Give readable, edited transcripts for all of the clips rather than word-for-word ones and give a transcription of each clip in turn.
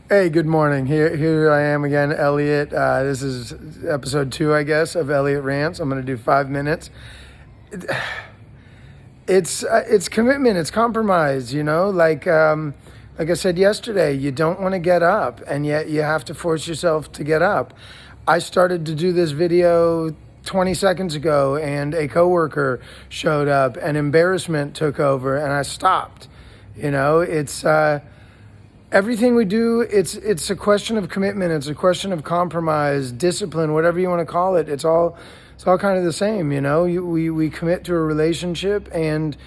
Hey, good morning. Here I am again, Elliot. This is episode 2, I guess, of Elliot Rants. I'm going to do 5 minutes. It's commitment. It's compromise. Like I said yesterday, you don't want to get up, and yet you have to force yourself to get up. I started to do this video 20 seconds ago, and a coworker showed up, and embarrassment took over, and I stopped. It's everything we do, it's a question of commitment. It's a question of compromise, discipline, whatever you want to call it. It's all kind of the same. We commit to a relationship, and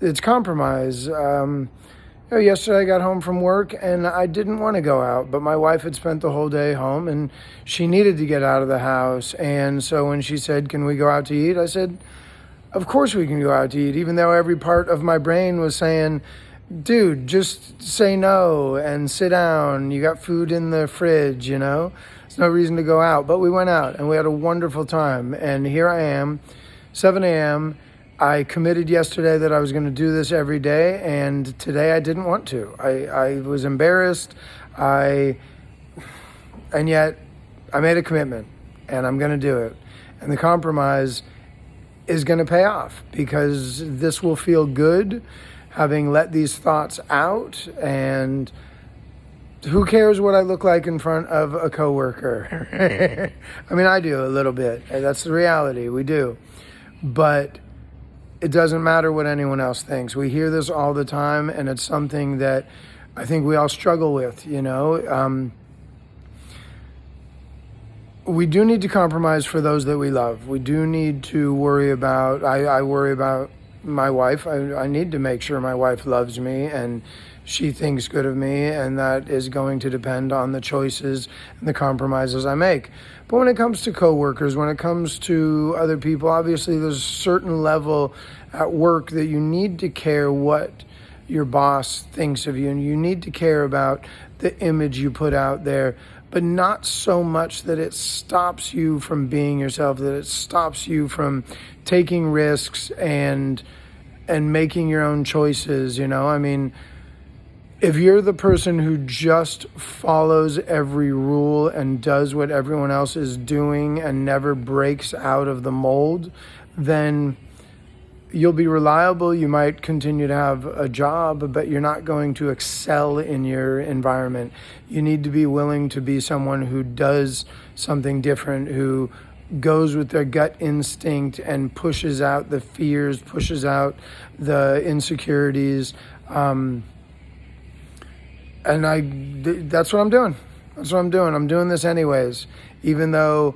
it's compromise. Yesterday I got home from work and I didn't want to go out, but my wife had spent the whole day home and she needed to get out of the house. And so when she said, "Can we go out to eat?" I said, "Of course we can go out to eat," even though every part of my brain was saying, "Dude, just say no and sit down. You got food in the fridge, There's no reason to go out." But we went out and we had a wonderful time. And here I am, 7 a.m. I committed yesterday that I was going to do this every day. And today I didn't want to. I was embarrassed. And yet I made a commitment and I'm going to do it. And the compromise is going to pay off because this will feel good, having let these thoughts out. And who cares what I look like in front of a coworker? I mean, I do a little bit. That's the reality. We do. But it doesn't matter what anyone else thinks. We hear this all the time, and it's something that I think we all struggle with, we do need to compromise for those that we love. We do need to worry about, I worry about my wife. I need to make sure my wife loves me and she thinks good of me, and that is going to depend on the choices and the compromises I make. But when it comes to coworkers, when it comes to other people, obviously there's a certain level at work that you need to care what your boss thinks of you, and you need to care about the image you put out there, but not so much that it stops you from being yourself, that it stops you from taking risks and making your own choices. I mean, if you're the person who just follows every rule and does what everyone else is doing and never breaks out of the mold, then you'll be reliable. You might continue to have a job, but you're not going to excel in your environment. You need to be willing to be someone who does something different, who goes with their gut instinct and pushes out the fears, pushes out the insecurities. And that's what I'm doing. I'm doing this anyways, even though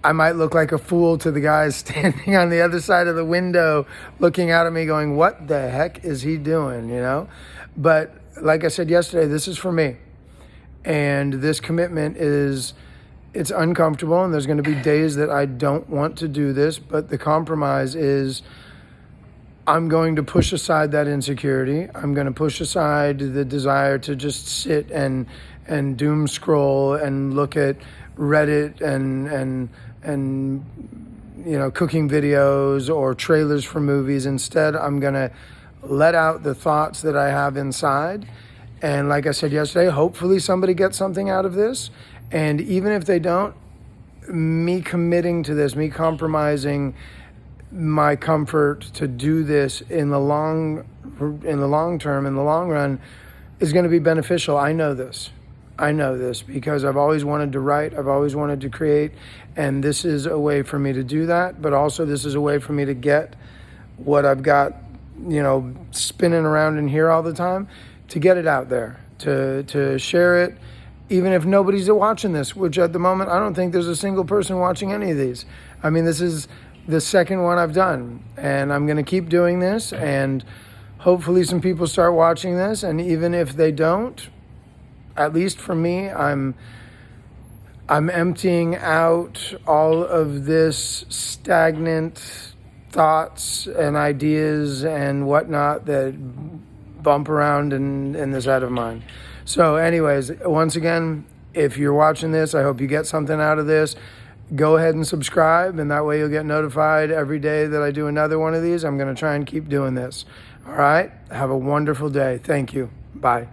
I might look like a fool to the guys standing on the other side of the window looking out at me going, "What the heck is he doing?" But like I said yesterday, this is for me. And this commitment it's uncomfortable, and there's going to be days that I don't want to do this, but the compromise is I'm going to push aside that insecurity. I'm going to push aside the desire to just sit and doom scroll and look at Reddit and cooking videos or trailers for movies. Instead, I'm going to let out the thoughts that I have inside. And like I said yesterday, hopefully somebody gets something out of this. And even if they don't, me committing to this, me compromising my comfort to do this in the long term, in the long run, is going to be beneficial. I know this because I've always wanted to write. I've always wanted to create. And this is a way for me to do that. But also this is a way for me to get what I've got, spinning around in here all the time, to get it out there, to share it. Even if nobody's watching this, which at the moment, I don't think there's a single person watching any of these. I mean, this is the second one I've done, and I'm going to keep doing this, and hopefully some people start watching this. And even if they don't, at least for me, I'm emptying out all of this stagnant thoughts and ideas and whatnot that bump around in this head of mine. So anyways, once again, if you're watching this, I hope you get something out of this. Go ahead and subscribe, and that way you'll get notified every day that I do another one of these. I'm going to try and keep doing this. All right? Have a wonderful day. Thank you. Bye.